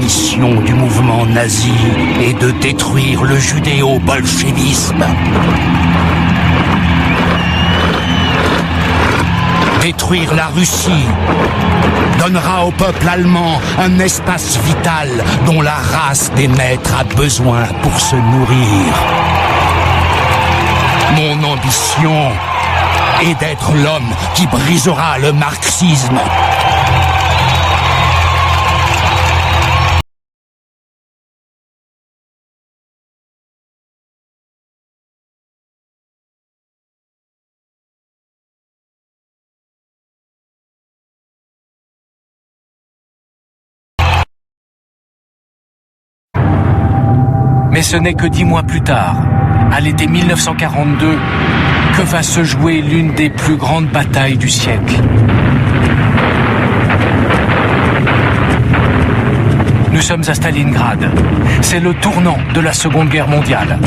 mission du mouvement nazi est de détruire le judéo-bolchevisme. Détruire la Russie donnera au peuple allemand un espace vital dont la race des maîtres a besoin pour se nourrir. Mon ambition est d'être l'homme qui brisera le marxisme. Mais ce n'est que 10 mois plus tard, à l'été 1942, que va se jouer l'une des plus grandes batailles du siècle. Nous sommes à Stalingrad. C'est le tournant de la Seconde Guerre mondiale.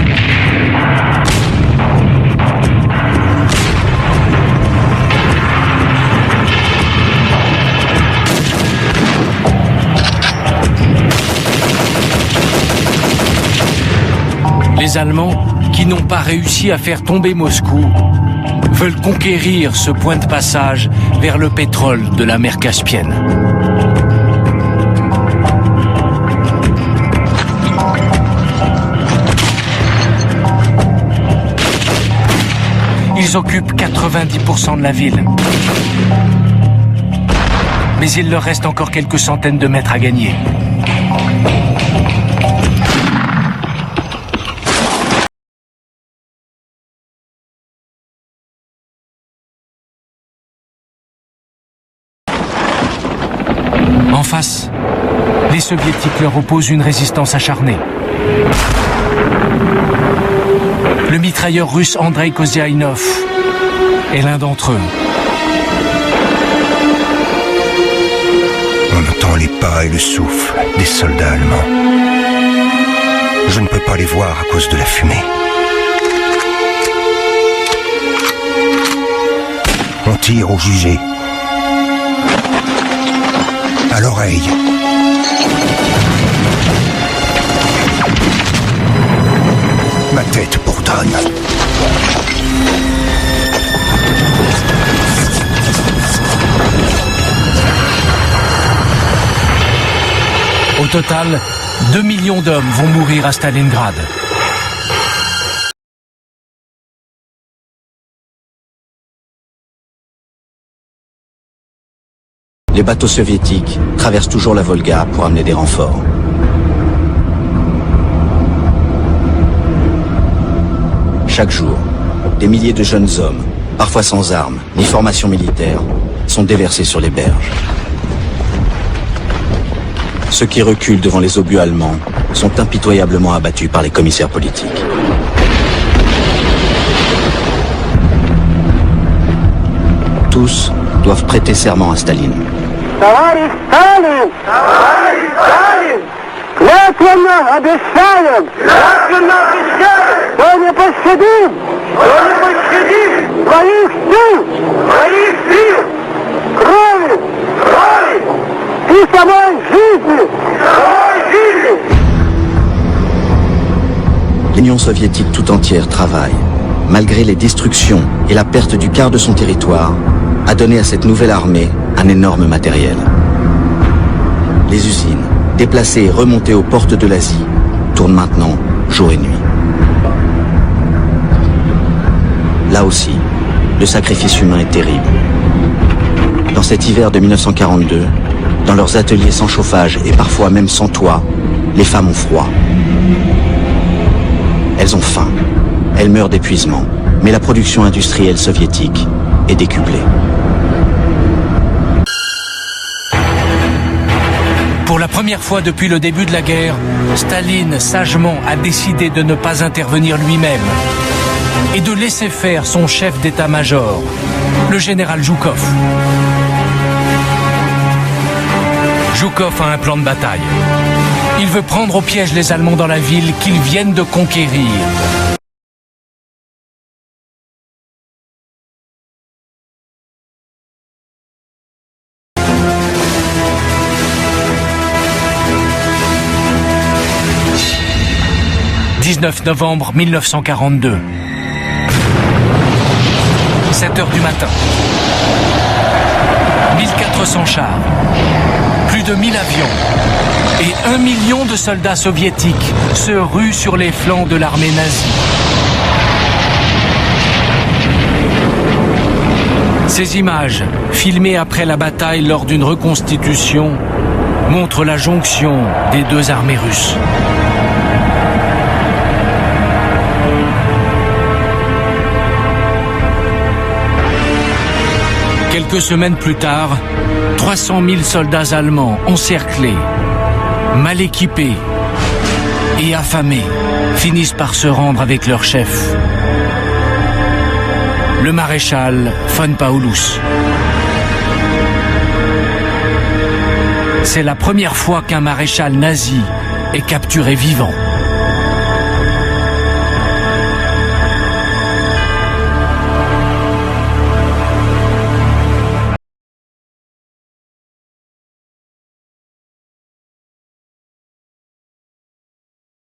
Les Allemands, qui n'ont pas réussi à faire tomber Moscou, veulent conquérir ce point de passage vers le pétrole de la mer Caspienne. Ils occupent 90% de la ville. Mais il leur reste encore quelques centaines de mètres à gagner. En face, les soviétiques leur opposent une résistance acharnée. Le mitrailleur russe Andrei Koziaïnov est l'un d'entre eux. On entend les pas et le souffle des soldats allemands. Je ne peux pas les voir à cause de la fumée. On tire au jugé. À l'oreille. Ma tête bourdonne. Au total, 2 millions d'hommes vont mourir à Stalingrad. Les bateaux soviétiques traversent toujours la Volga pour amener des renforts. Chaque jour, des milliers de jeunes hommes, parfois sans armes ni formation militaire, sont déversés sur les berges. Ceux qui reculent devant les obus allemands sont impitoyablement abattus par les commissaires politiques. Tous doivent prêter serment à Staline. Товарищ Сталин! Товарищ Сталин! Клятвенно обещаем! Клятвенно обещаем! Что не пощадим! Что не пощадим! Своих сил! Своих сил! Крови! Крови! И самой жизни! Самой жизни! L'Union soviétique tout entière travaille, malgré les destructions et la perte du quart de son territoire, à donner à cette nouvelle armée un énorme matériel. Les usines, déplacées et remontées aux portes de l'Asie, tournent maintenant jour et nuit. Là aussi, le sacrifice humain est terrible. Dans cet hiver de 1942, dans leurs ateliers sans chauffage et parfois même sans toit, les femmes ont froid. Elles ont faim, elles meurent d'épuisement, mais la production industrielle soviétique est décuplée. Pour la première fois depuis le début de la guerre, Staline sagement a décidé de ne pas intervenir lui-même et de laisser faire son chef d'état-major, le général Zhukov. Zhukov a un plan de bataille. Il veut prendre au piège les Allemands dans la ville qu'ils viennent de conquérir. 19 novembre 1942. 7 heures du matin. 1400 chars, plus de 1000 avions et 1 million de soldats soviétiques se ruent sur les flancs de l'armée nazie. Ces images, filmées après la bataille lors d'une reconstitution, montrent la jonction des deux armées russes. Quelques semaines plus tard, 300 000 soldats allemands encerclés, mal équipés et affamés finissent par se rendre avec leur chef, le maréchal von Paulus. C'est la première fois qu'un maréchal nazi est capturé vivant.